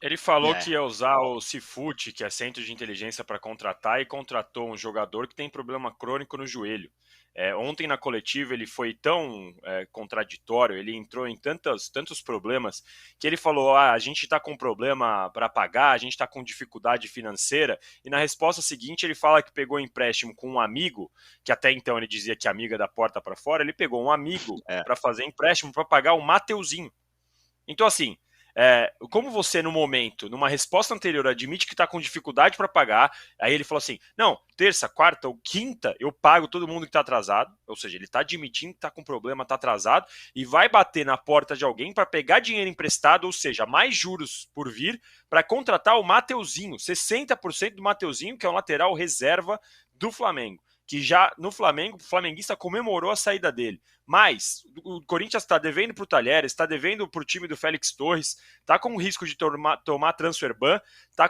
Ele falou É. que ia usar o Cifute, que é centro de inteligência, para contratar, e contratou um jogador que tem problema crônico no joelho. Ontem na coletiva ele foi tão contraditório, ele entrou em tantos problemas, que ele falou: a gente está com problema para pagar, a gente está com dificuldade financeira, e na resposta seguinte ele fala que pegou empréstimo com um amigo, que até então ele dizia que amiga da porta para fora, ele pegou um amigo para fazer empréstimo para pagar o Mateuzinho. Então, assim, como você, no momento, numa resposta anterior, admite que está com dificuldade para pagar, aí ele falou assim: não, terça, quarta ou quinta eu pago todo mundo que está atrasado, ou seja, ele está admitindo que está com problema, está atrasado, e vai bater na porta de alguém para pegar dinheiro emprestado, ou seja, mais juros por vir, para contratar o Mateuzinho, 60% do Mateuzinho, que é um lateral reserva do Flamengo. Que já no Flamengo, o flamenguista comemorou a saída dele. Mas o Corinthians está devendo para o Talheres, está devendo para o time do Félix Torres, está com risco de tomar transfer ban, está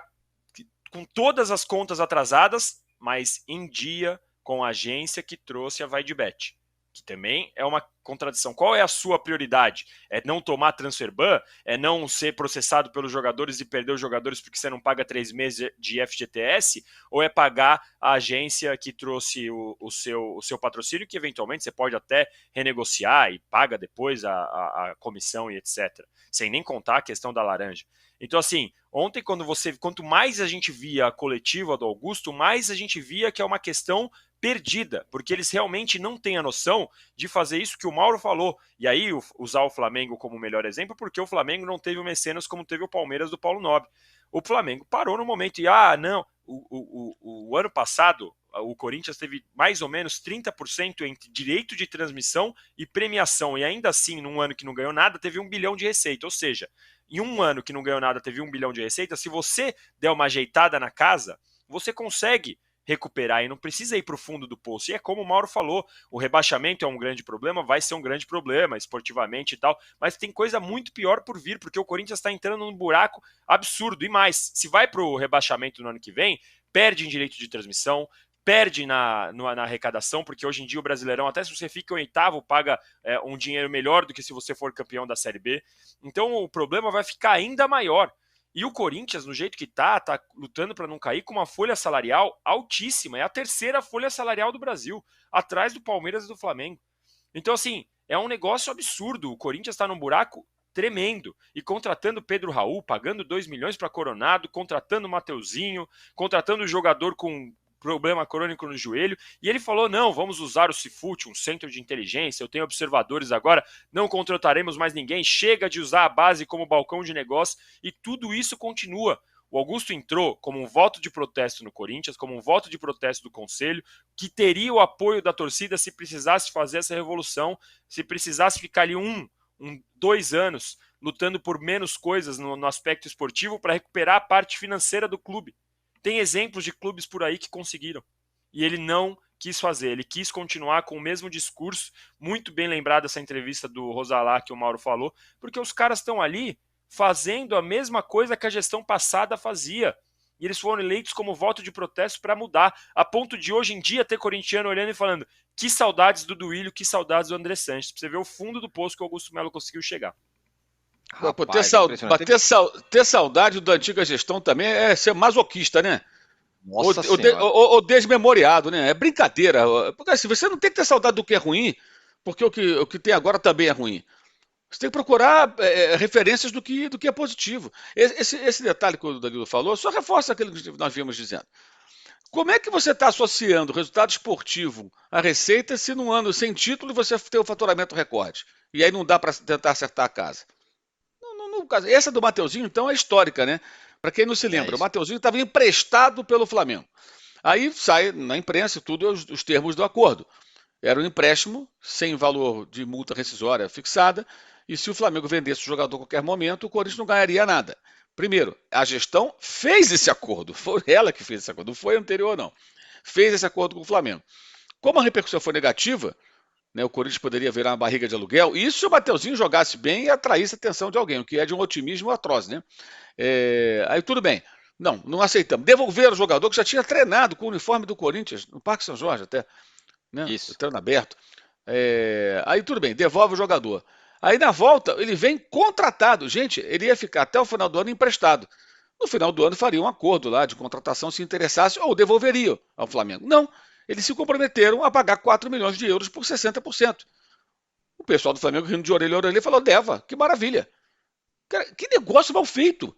com todas as contas atrasadas, mas em dia com a agência que trouxe a VaideBet, que também é uma contradição. Qual é a sua prioridade? É não tomar transfer ban? É não ser processado pelos jogadores e perder os jogadores porque você não paga 3 meses de FGTS? Ou é pagar a agência que trouxe o seu patrocínio, que eventualmente você pode até renegociar e paga depois a comissão e etc. Sem nem contar a questão da laranja. Então, assim, ontem, quanto mais a gente via a coletiva do Augusto, mais a gente via que é uma questão perdida, porque eles realmente não têm a noção de fazer isso que o Mauro falou. E aí, usar o Flamengo como o melhor exemplo, porque o Flamengo não teve o mecenas como teve o Palmeiras do Paulo Nobre. O Flamengo parou no momento e, não, o ano passado, o Corinthians teve mais ou menos 30% entre direito de transmissão e premiação, e ainda assim, num ano que não ganhou nada, teve 1 bilhão de receita, ou seja, em um ano que não ganhou nada, teve 1 bilhão de receita, se você der uma ajeitada na casa, você consegue recuperar e não precisa ir para o fundo do poço. E é como o Mauro falou, o rebaixamento é um grande problema, vai ser um grande problema esportivamente e tal, mas tem coisa muito pior por vir, porque o Corinthians está entrando num buraco absurdo. E mais, se vai para o rebaixamento no ano que vem, perde em direito de transmissão, perde na arrecadação, porque hoje em dia o Brasileirão, até se você fica em oitavo, paga um dinheiro melhor do que se você for campeão da Série B. Então o problema vai ficar ainda maior. E o Corinthians, no jeito que tá lutando para não cair com uma folha salarial altíssima. É a terceira folha salarial do Brasil, atrás do Palmeiras e do Flamengo. Então, assim, é um negócio absurdo. O Corinthians está num buraco tremendo. E contratando Pedro Raul, pagando 2 milhões para Coronado, contratando o Mateuzinho, contratando o jogador com problema crônico no joelho, e ele falou: não, vamos usar o Cifute, um centro de inteligência, eu tenho observadores agora, não contrataremos mais ninguém, chega de usar a base como balcão de negócio, e tudo isso continua. O Augusto entrou como um voto de protesto no Corinthians, como um voto de protesto do Conselho, que teria o apoio da torcida se precisasse fazer essa revolução, se precisasse ficar ali 2 anos lutando por menos coisas no aspecto esportivo para recuperar a parte financeira do clube. Tem exemplos de clubes por aí que conseguiram. E ele não quis fazer, ele quis continuar com o mesmo discurso. Muito bem lembrado essa entrevista do Rosalá que o Mauro falou, porque os caras estão ali fazendo a mesma coisa que a gestão passada fazia. E eles foram eleitos como voto de protesto para mudar, a ponto de hoje em dia ter corintiano olhando e falando: que saudades do Duílio, que saudades do André Sanches. Pra você ver o fundo do poço que o Augusto Melo conseguiu chegar. Rapaz, ter saudade da antiga gestão também é ser masoquista, né? Nossa ou desmemoriado, né? É brincadeira. Porque assim, você não tem que ter saudade do que é ruim, porque o que tem agora também é ruim. Você tem que procurar referências do que é positivo. Esse detalhe que o Danilo falou só reforça aquilo que nós vimos dizendo. Como é que você está associando o resultado esportivo à receita se num ano sem título você tem o faturamento recorde? E aí não dá para tentar acertar a casa? Essa do Mateuzinho, então, é histórica, né? Para quem não se lembra, o Mateuzinho estava emprestado pelo Flamengo. Aí sai na imprensa tudo os termos do acordo. Era um empréstimo sem valor de multa rescisória fixada, e se o Flamengo vendesse o jogador a qualquer momento, o Corinthians não ganharia nada. Primeiro, a gestão fez esse acordo, foi ela que fez esse acordo, não foi anterior não. Fez esse acordo com o Flamengo. Como a repercussão foi negativa, né, o Corinthians poderia virar uma barriga de aluguel, e isso se o Mateuzinho jogasse bem e atraísse a atenção de alguém, o que é de um otimismo atroz, né? Aí tudo bem. Não aceitamos. Devolver o jogador que já tinha treinado com o uniforme do Corinthians, no Parque São Jorge até, né? Isso. O treino aberto. Aí tudo bem, devolve o jogador. Aí na volta ele vem contratado. Gente, ele ia ficar até o final do ano emprestado. No final do ano faria um acordo lá de contratação se interessasse ou devolveria ao Flamengo. Não, eles se comprometeram a pagar 4 milhões de euros por 60%. O pessoal do Flamengo rindo de orelha a orelha falou, leva, que maravilha. Cara, que negócio mal feito.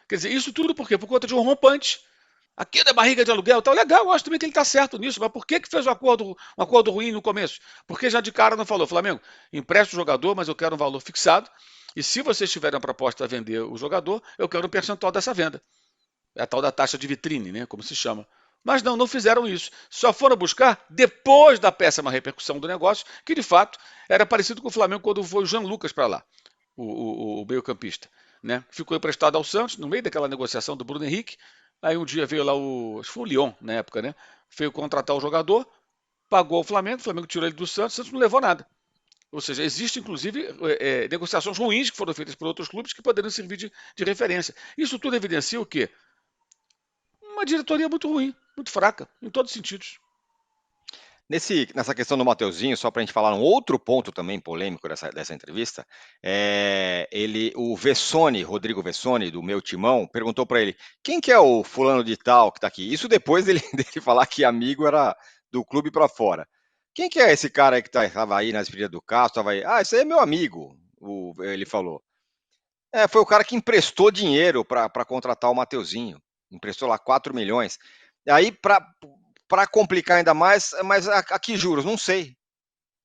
Quer dizer, isso tudo por quê? Por conta de um rompante. Aqui da barriga de aluguel, tá legal, eu acho também que ele está certo nisso, mas por que fez um acordo ruim no começo? Porque já de cara não falou, Flamengo, empresta o jogador, mas eu quero um valor fixado, e se vocês tiverem a proposta de vender o jogador, eu quero um percentual dessa venda. É a tal da taxa de vitrine, né, como se chama. Mas não fizeram isso. Só foram buscar depois da péssima repercussão do negócio, que de fato era parecido com o Flamengo quando foi o Jean Lucas para lá, o meio-campista. Né? Ficou emprestado ao Santos, no meio daquela negociação do Bruno Henrique. Aí um dia veio lá acho que foi o Lyon na época, né? Veio contratar o jogador, pagou o Flamengo tirou ele do Santos, o Santos não levou nada. Ou seja, existem inclusive negociações ruins que foram feitas por outros clubes que poderiam servir de referência. Isso tudo evidencia o quê? Uma diretoria muito ruim, muito fraca, em todos os sentidos. Nessa questão do Mateuzinho, só para a gente falar um outro ponto também polêmico dessa entrevista, o Vessone, Rodrigo Vessone, do Meu Timão, perguntou para ele, quem que é o fulano de tal que está aqui? Isso depois dele falar que amigo era do clube para fora. Quem que é esse cara aí que estava aí na despedida do Castro? Tava aí? Ah, esse aí é meu amigo, ele falou. Foi o cara que emprestou dinheiro para contratar o Mateuzinho. Emprestou lá 4 milhões. E aí, para complicar ainda mais, mas a que juros? Não sei.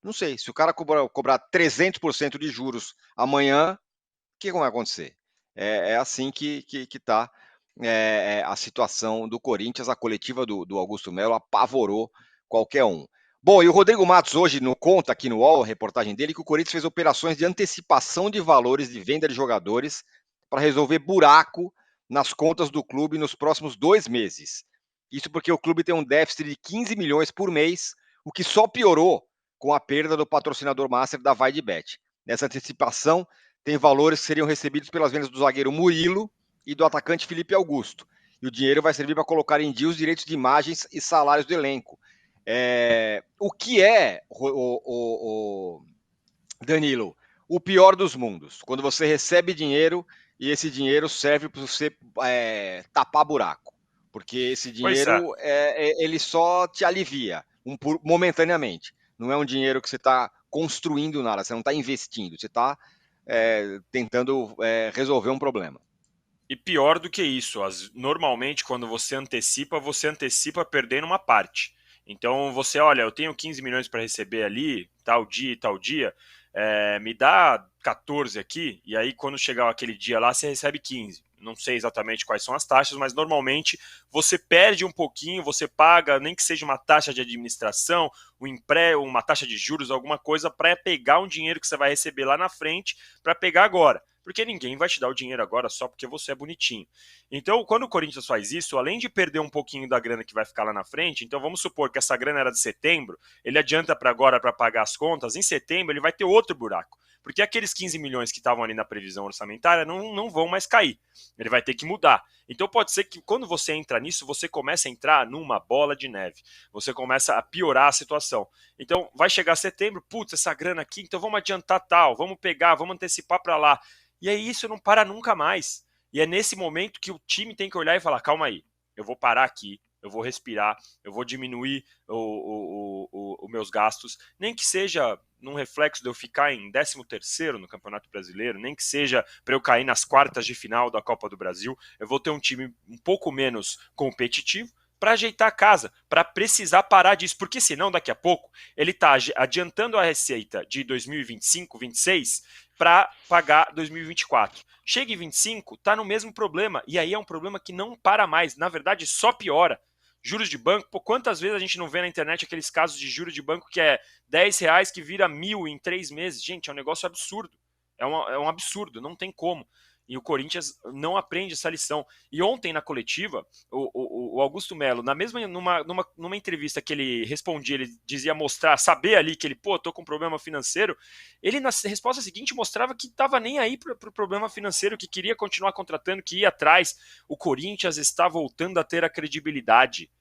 Não sei. Se o cara cobrar 300% de juros amanhã, o que vai acontecer? É assim que está a situação do Corinthians. A coletiva do Augusto Melo apavorou qualquer um. Bom, e o Rodrigo Matos hoje conta aqui no UOL, a reportagem dele, que o Corinthians fez operações de antecipação de valores de venda de jogadores para resolver buraco nas contas do clube nos próximos 2 meses. Isso porque o clube tem um déficit de 15 milhões por mês, o que só piorou com a perda do patrocinador master da VaideBet. Nessa antecipação, tem valores que seriam recebidos pelas vendas do zagueiro Murilo e do atacante Felipe Augusto. E o dinheiro vai servir para colocar em dia os direitos de imagens e salários do elenco. O que é, Danilo, o pior dos mundos? Quando você recebe dinheiro e esse dinheiro serve para você tapar buraco. Porque esse dinheiro ele só te alivia momentaneamente. Não é um dinheiro que você está construindo nada, você não está investindo, você está tentando resolver um problema. E pior do que isso, normalmente quando você antecipa perdendo uma parte. Então você, olha, eu tenho 15 milhões para receber ali, tal dia e tal dia, me dá 14 aqui, e aí quando chegar aquele dia lá, você recebe 15. Não sei exatamente quais são as taxas, mas normalmente você perde um pouquinho, você paga, nem que seja uma taxa de administração, uma taxa de juros, alguma coisa, para pegar um dinheiro que você vai receber lá na frente, para pegar agora. Porque ninguém vai te dar o dinheiro agora só porque você é bonitinho. Então, quando o Corinthians faz isso, além de perder um pouquinho da grana que vai ficar lá na frente, então vamos supor que essa grana era de setembro, ele adianta para agora para pagar as contas, em setembro ele vai ter outro buraco. Porque aqueles 15 milhões que estavam ali na previsão orçamentária não vão mais cair. Ele vai ter que mudar. Então pode ser que quando você entra nisso, você começa a entrar numa bola de neve. Você começa a piorar a situação. Então vai chegar setembro, putz, essa grana aqui, então vamos adiantar tal, vamos pegar, vamos antecipar para lá. E aí isso não para nunca mais. E é nesse momento que o time tem que olhar e falar, calma aí, eu vou parar aqui, eu vou respirar, eu vou diminuir os meus gastos, nem que seja num reflexo de eu ficar em 13º no Campeonato Brasileiro, nem que seja para eu cair nas quartas de final da Copa do Brasil, eu vou ter um time um pouco menos competitivo, para ajeitar a casa, para precisar parar disso, porque senão daqui a pouco ele está adiantando a receita de 2025, 26 para pagar 2024. Chega em 25, está no mesmo problema, e aí é um problema que não para mais, na verdade só piora. Juros de banco, pô, quantas vezes a gente não vê na internet aqueles casos de juros de banco que é R$10 que vira 1.000 em 3 meses? Gente, é um negócio absurdo, é um absurdo, não tem como. E o Corinthians não aprende essa lição. E ontem na coletiva, o Augusto Melo, numa entrevista que ele respondia, ele dizia saber ali que ele, tô com problema financeiro, ele na resposta seguinte mostrava que estava nem aí pro problema financeiro, que queria continuar contratando, que ia atrás. O Corinthians está voltando a ter a credibilidade.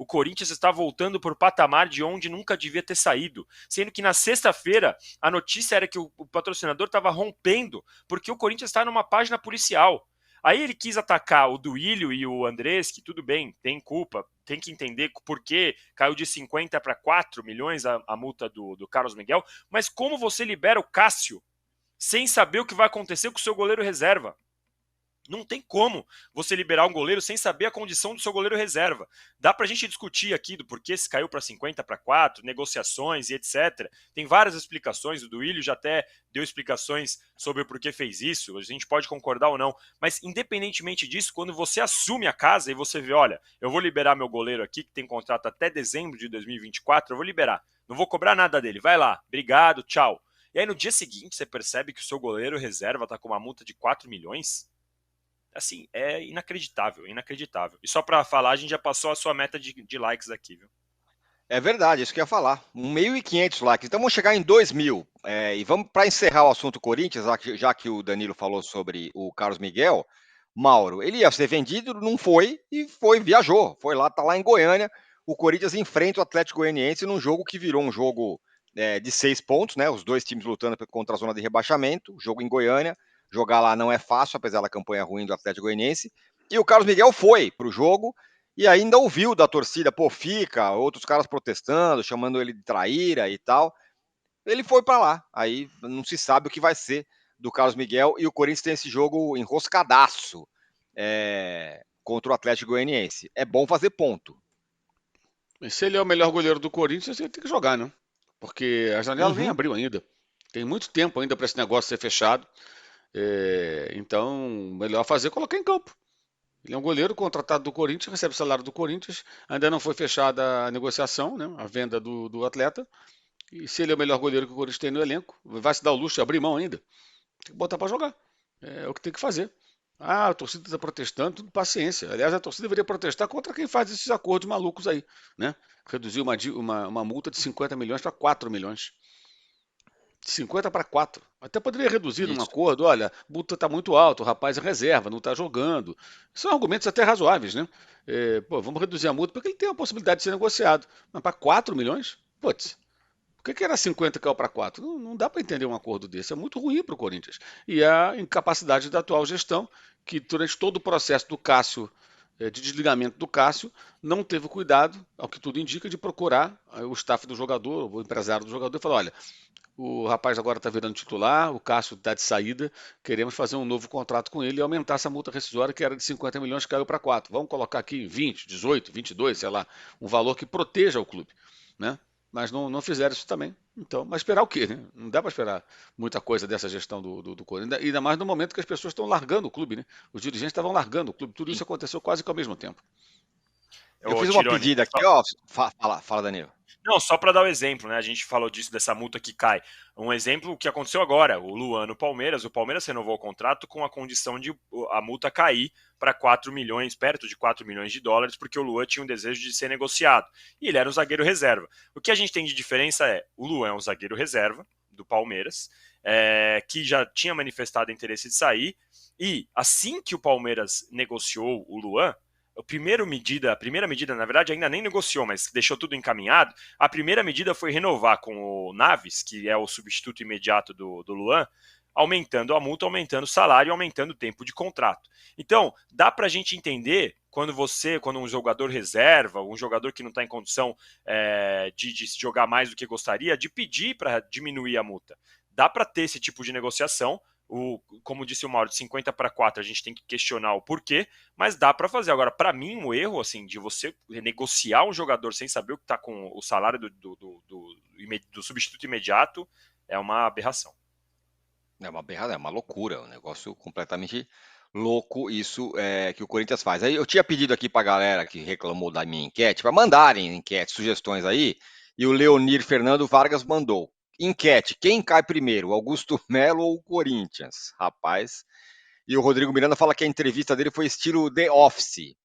o Corinthians está voltando para o patamar de onde nunca devia ter saído. Sendo que na sexta-feira a notícia era que o patrocinador estava rompendo porque o Corinthians está numa página policial. Aí ele quis atacar o Duílio e o Andrés, que tudo bem, tem culpa, tem que entender por que caiu de 50 para 4 milhões a multa do Carlos Miguel, mas como você libera o Cássio sem saber o que vai acontecer com o seu goleiro reserva? Não tem como você liberar um goleiro sem saber a condição do seu goleiro reserva. Dá pra gente discutir aqui do porquê se caiu para 50 para 4, negociações e etc. Tem várias explicações, o Duílio já até deu explicações sobre o porquê fez isso, a gente pode concordar ou não, mas independentemente disso, quando você assume a casa e você vê, olha, eu vou liberar meu goleiro aqui, que tem contrato até dezembro de 2024, eu vou liberar, não vou cobrar nada dele, vai lá, obrigado, tchau. E aí no dia seguinte você percebe que o seu goleiro reserva tá com uma multa de 4 milhões? Assim, é inacreditável, inacreditável. E só para falar, a gente já passou a sua meta de likes aqui, viu? É verdade, isso que eu ia falar. 1.500 likes. Então vamos chegar em 2.000. E vamos para encerrar o assunto Corinthians, já que o Danilo falou sobre o Carlos Miguel. Mauro, ele ia ser vendido, não foi, e viajou. Foi lá, tá lá em Goiânia. O Corinthians enfrenta o Atlético Goianiense num jogo que virou um jogo de 6 pontos, né? Os dois times lutando contra a zona de rebaixamento. Jogo em Goiânia. Jogar lá não é fácil, apesar da campanha ruim do Atlético Goianiense. E o Carlos Miguel foi para o jogo e ainda ouviu da torcida, pô, fica, outros caras protestando, chamando ele de traíra e tal. Ele foi para lá. Aí não se sabe o que vai ser do Carlos Miguel. E o Corinthians tem esse jogo enroscadaço contra o Atlético Goianiense. É bom fazer ponto. Mas se ele é o melhor goleiro do Corinthians, ele tem que jogar, né? Porque a janela nem abriu ainda. Tem muito tempo ainda para esse negócio ser fechado. Então, melhor fazer é colocar em campo. Ele é um goleiro contratado do Corinthians, recebe o salário do Corinthians. Ainda não foi fechada a negociação, né? A venda do atleta. E se ele é o melhor goleiro que o Corinthians tem no elenco, vai se dar o luxo de abrir mão ainda. Tem que botar para jogar. É o que tem que fazer. Ah, a torcida está protestando, tudo paciência. Aliás, a torcida deveria protestar contra quem faz esses acordos malucos aí, né? Reduzir uma multa de 50 milhões para 4 milhões. De 50 para 4. Até poderia reduzir num Isso. acordo. Olha, a multa está muito alta, o rapaz é reserva, não está jogando. São argumentos até razoáveis, né? Vamos reduzir a multa porque ele tem a possibilidade de ser negociado. Mas para 4 milhões? Putz, por que era 50 e caiu para 4? Não dá para entender um acordo desse. É muito ruim para o Corinthians. E a incapacidade da atual gestão, que durante todo o processo do Cássio, de desligamento do Cássio, não teve cuidado, ao que tudo indica, de procurar o staff do jogador, o empresário do jogador, e falar: olha, o rapaz agora está virando titular, o Cássio está de saída, queremos fazer um novo contrato com ele e aumentar essa multa rescisória que era de 50 milhões, caiu para 4. Vamos colocar aqui 20, 18, 22, sei lá, um valor que proteja o clube, né? Mas não fizeram isso também. Então, mas esperar o quê, né? Não dá para esperar muita coisa dessa gestão do Corinthians, ainda mais no momento que as pessoas estão largando o clube, né? Os dirigentes estavam largando o clube, tudo isso aconteceu quase que ao mesmo tempo. Eu fiz uma pedida aqui, ó. Fala, Danilo. Não, só para dar o exemplo, né? A gente falou disso, dessa multa que cai. Um exemplo que aconteceu agora, o Luan no Palmeiras. O Palmeiras renovou o contrato com a condição de a multa cair para 4 milhões, perto de 4 milhões de dólares, porque o Luan tinha um desejo de ser negociado. E ele era um zagueiro reserva. O que a gente tem de diferença é, o Luan é um zagueiro reserva do Palmeiras, que já tinha manifestado interesse de sair, e assim que o Palmeiras negociou o Luan, a primeira medida, na verdade, ainda nem negociou, mas deixou tudo encaminhado. A primeira medida foi renovar com o Naves, que é o substituto imediato do Luan, aumentando a multa, aumentando o salário e aumentando o tempo de contrato. Então, dá para a gente entender quando um jogador reserva, um jogador que não está em condição de jogar mais do que gostaria, de pedir para diminuir a multa. Dá para ter esse tipo de negociação. Como disse o Mauro, de 50 para 4 a gente tem que questionar o porquê, mas dá para fazer. Agora, para mim, o erro assim, de você negociar um jogador sem saber o que está com o salário do substituto imediato é uma aberração. É uma aberração, é uma loucura, um negócio completamente louco isso que o Corinthians faz. Aí eu tinha pedido aqui para a galera que reclamou da minha enquete, para mandarem enquetes, sugestões aí, e o Leonir Fernando Vargas mandou. Enquete, quem cai primeiro, Augusto Melo ou o Corinthians? Rapaz. E o Rodrigo Miranda fala que a entrevista dele foi estilo The Office.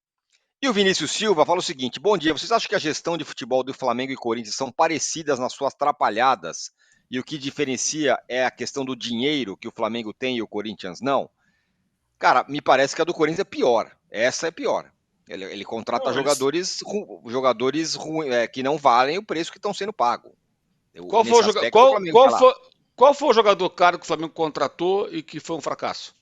E o Vinícius Silva fala o seguinte: bom dia, vocês acham que a gestão de futebol do Flamengo e Corinthians são parecidas nas suas atrapalhadas? E o que diferencia é a questão do dinheiro que o Flamengo tem e o Corinthians não? Cara, me parece que a do Corinthians é pior. Essa é pior. Ele contrata Não, jogadores que não valem o preço que estão sendo pago. Qual foi Nesse o joga... aspecto, o Flamengo está lá. qual foi o jogador caro que o Flamengo contratou e que foi um fracasso?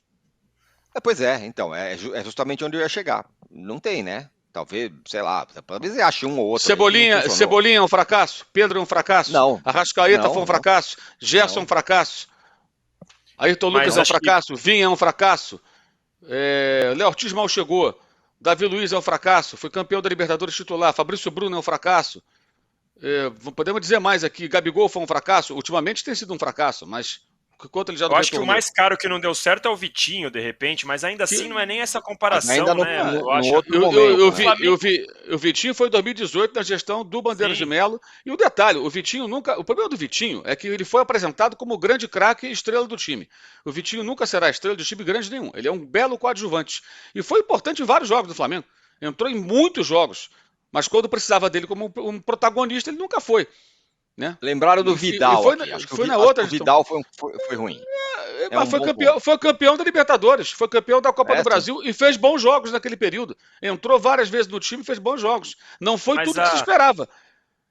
Pois é, então, é justamente onde eu ia chegar. Não tem, né? Talvez, sei lá, talvez ache um ou outro aí que não funcionou. Cebolinha é um fracasso? Pedro é um fracasso? Não, Arrascaeta foi um não, fracasso? Gerson é um não. fracasso? Ayrton Lucas Mas é um acho que fracasso? Vinha é um fracasso? Léo Ortiz mal chegou. Davi Luiz é um fracasso. Foi campeão da Libertadores titular. Fabrício Bruno é um fracasso. Podemos dizer mais aqui. Gabigol foi um fracasso? Ultimamente tem sido um fracasso, mas enquanto ele já eu não acho que o retornou. mais caro que não deu certo é o Vitinho, de repente, mas ainda assim não é nem essa Mas comparação, ainda né? Eu no acho outro momento, né? O Vitinho foi em 2018 na gestão do Bandeiras de sim, Melo. E o detalhe, o Vitinho nunca. O problema do Vitinho é que ele foi apresentado como o grande craque e estrela do time. O Vitinho nunca será estrela de time grande nenhum. Ele é um belo coadjuvante. E foi importante em vários jogos do Flamengo. Entrou em muitos jogos. Mas quando precisava dele como um protagonista, ele nunca foi. Né? Lembraram do E Vidal foi, aqui. Acho que foi na acho que outra o gestão. Vidal foi ruim. É Mas um bom ponto. foi campeão da Libertadores, foi campeão da Copa do Sim. Brasil e fez bons jogos naquele período. Entrou várias vezes no time e fez bons jogos. Não foi mas tudo que se esperava.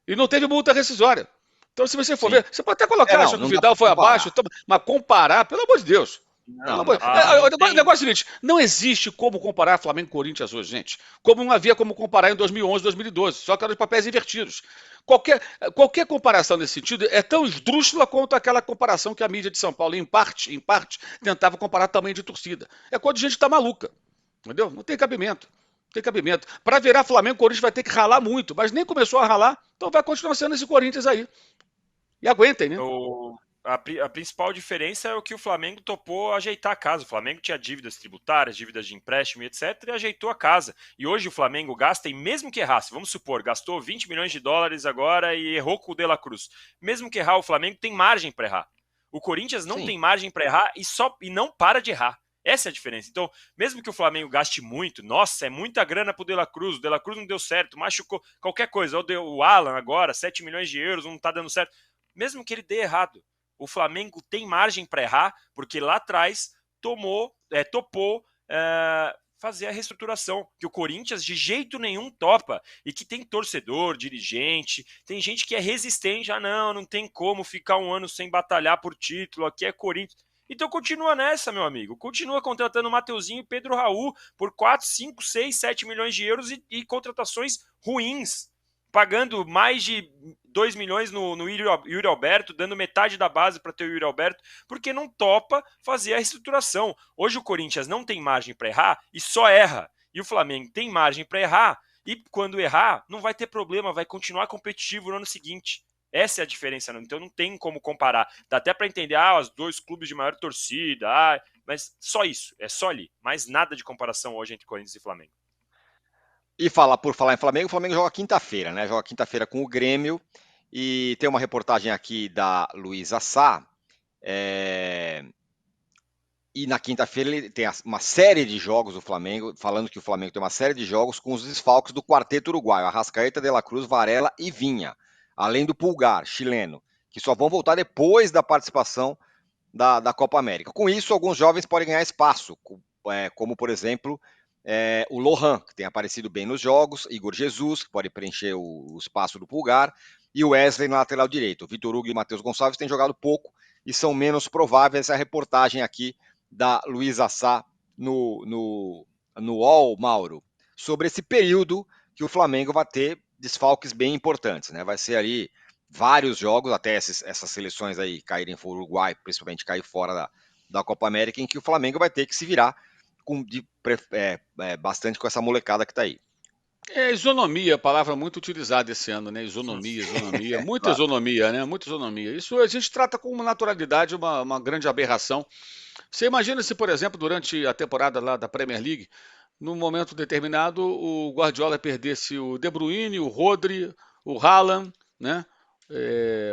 E não teve multa rescisória. Então, se você for Sim. ver, você pode até colocar, Não, acho que o não dá Vidal para foi abaixo, comparar. mas comparar, pelo amor de Deus. Não, não O dá para comparar. negócio é o seguinte: não existe como comparar Flamengo e Corinthians hoje, gente. Como não havia como comparar em 2011, 2012, só que eram os papéis invertidos. Qualquer comparação nesse sentido é tão esdrúxula quanto aquela comparação que a mídia de São Paulo, em parte, tentava comparar tamanho de torcida. É coisa de gente que tá maluca. Entendeu? Não tem cabimento. Não tem cabimento. Para virar Flamengo, o Corinthians vai ter que ralar muito, mas nem começou a ralar, então vai continuar sendo esse Corinthians aí. E aguentem, né? A principal diferença é o que o Flamengo topou ajeitar a casa. O Flamengo tinha dívidas tributárias, dívidas de empréstimo e etc. e ajeitou a casa. E hoje o Flamengo gasta, e mesmo que errasse, vamos supor, gastou 20 milhões de dólares agora e errou com o De La Cruz. Mesmo que errar, o Flamengo tem margem para errar. O Corinthians não Sim. tem margem para errar e não para de errar. Essa é a diferença. Então, mesmo que o Flamengo gaste muito, nossa, é muita grana pro De La Cruz, o De La Cruz não deu certo, machucou, qualquer coisa, o Alan agora, 7 milhões de euros, não tá dando certo. Mesmo que ele dê errado, o Flamengo tem margem para errar, porque lá atrás topou fazer a reestruturação, que o Corinthians de jeito nenhum topa, e que tem torcedor, dirigente, tem gente que é resistente, não tem como ficar um ano sem batalhar por título, aqui é Corinthians. Então continua nessa, meu amigo, continua contratando Mateuzinho e Pedro Raul por 4, 5, 6, 7 milhões de euros e contratações ruins, pagando mais de 2 milhões no Yuri Alberto, dando metade da base para ter o Yuri Alberto, porque não topa fazer a reestruturação. Hoje o Corinthians não tem margem para errar e só erra. E o Flamengo tem margem para errar e quando errar, não vai ter problema, vai continuar competitivo no ano seguinte. Essa é a diferença, então não tem como comparar. Dá até para entender, os dois clubes de maior torcida, mas só isso, é só ali. Mais nada de comparação hoje entre Corinthians e Flamengo. E por falar em Flamengo, o Flamengo joga quinta-feira, né? Joga quinta-feira com o Grêmio. E tem uma reportagem aqui da Luísa Sá. E na quinta-feira ele tem uma série de jogos do Flamengo, falando que o Flamengo tem uma série de jogos com os desfalques do quarteto uruguaio, Arrascaeta, De La Cruz, Varela e Vinha. Além do Pulgar, chileno, que só vão voltar depois da participação da Copa América. Com isso, alguns jovens podem ganhar espaço, como, por exemplo, o Lohan, que tem aparecido bem nos jogos, Igor Jesus, que pode preencher o espaço do Pulgar, e o Wesley na lateral direito. O Vitor Hugo e o Matheus Gonçalves têm jogado pouco e são menos prováveis. Essa reportagem aqui da Luísa Sá no UOL, Mauro, sobre esse período que o Flamengo vai ter desfalques bem importantes, né? Vai ser ali vários jogos, até essas seleções aí caírem fora, o Uruguai, principalmente cair fora da Copa América, em que o Flamengo vai ter que se virar bastante com essa molecada que tá aí. Isonomia, palavra muito utilizada esse ano, né? Isonomia, muita Claro. isonomia, né? Muita isonomia. Isso a gente trata com naturalidade, uma grande aberração. Você imagina se, por exemplo, durante a temporada lá da Premier League, num momento determinado, o Guardiola perdesse o De Bruyne, o Rodri, o Haaland, né?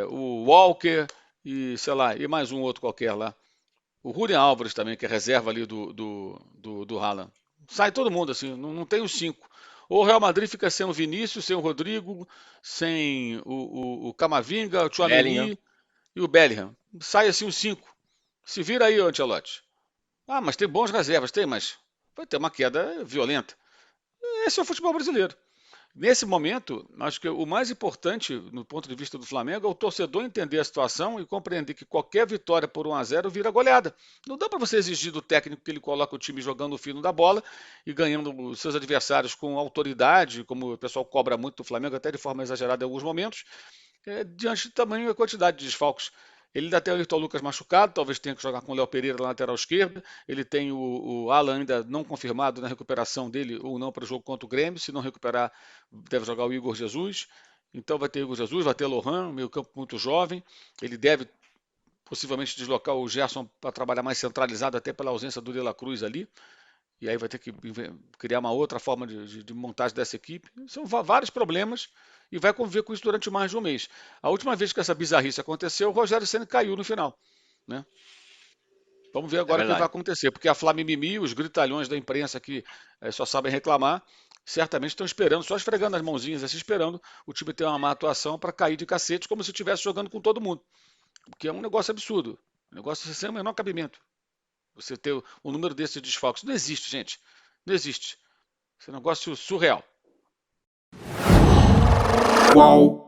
O Walker e, sei lá, e mais um outro qualquer lá. O Julian Álvares também, que é reserva ali do Haaland. Sai todo mundo assim, não tem os 5. Ou o Real Madrid fica sem o Vinícius, sem o Rodrigo, sem o Camavinga, o Tchouaméni e o Bellingham. Sai assim os 5. Se vira aí, Ancelotti. Mas tem bons reservas, tem, mas vai ter uma queda violenta. Esse é o futebol brasileiro. Nesse momento, acho que o mais importante, no ponto de vista do Flamengo, é o torcedor entender a situação e compreender que qualquer vitória por 1-0 vira goleada. Não dá para você exigir do técnico que ele coloque o time jogando o fino da bola e ganhando os seus adversários com autoridade, como o pessoal cobra muito do Flamengo, até de forma exagerada em alguns momentos, diante do tamanho e a quantidade de desfalques. Ele ainda tem o Ayrton Lucas machucado, talvez tenha que jogar com o Léo Pereira na lateral esquerda. Ele tem o Alan ainda não confirmado na recuperação dele ou não para o jogo contra o Grêmio. Se não recuperar, deve jogar o Igor Jesus. Então vai ter Igor Jesus, vai ter Lohan, meio campo muito jovem. Ele deve possivelmente deslocar o Gerson para trabalhar mais centralizado, até pela ausência do De La Cruz ali. E aí vai ter que criar uma outra forma de montagem dessa equipe. São vários problemas e vai conviver com isso durante mais de um mês. A última vez que essa bizarrice aconteceu, o Rogério Ceni caiu no final, né? Vamos ver agora o que vai acontecer, porque a Flamimimi, os gritalhões da imprensa que só sabem reclamar, certamente estão esperando, só esfregando as mãozinhas, assim, esperando o time ter uma má atuação para cair de cacete, como se estivesse jogando com todo mundo. O que é um negócio absurdo. Um negócio sem o menor cabimento. Você ter um número desses desfalques. Não existe, gente. Não existe. Esse é um negócio surreal. Qual?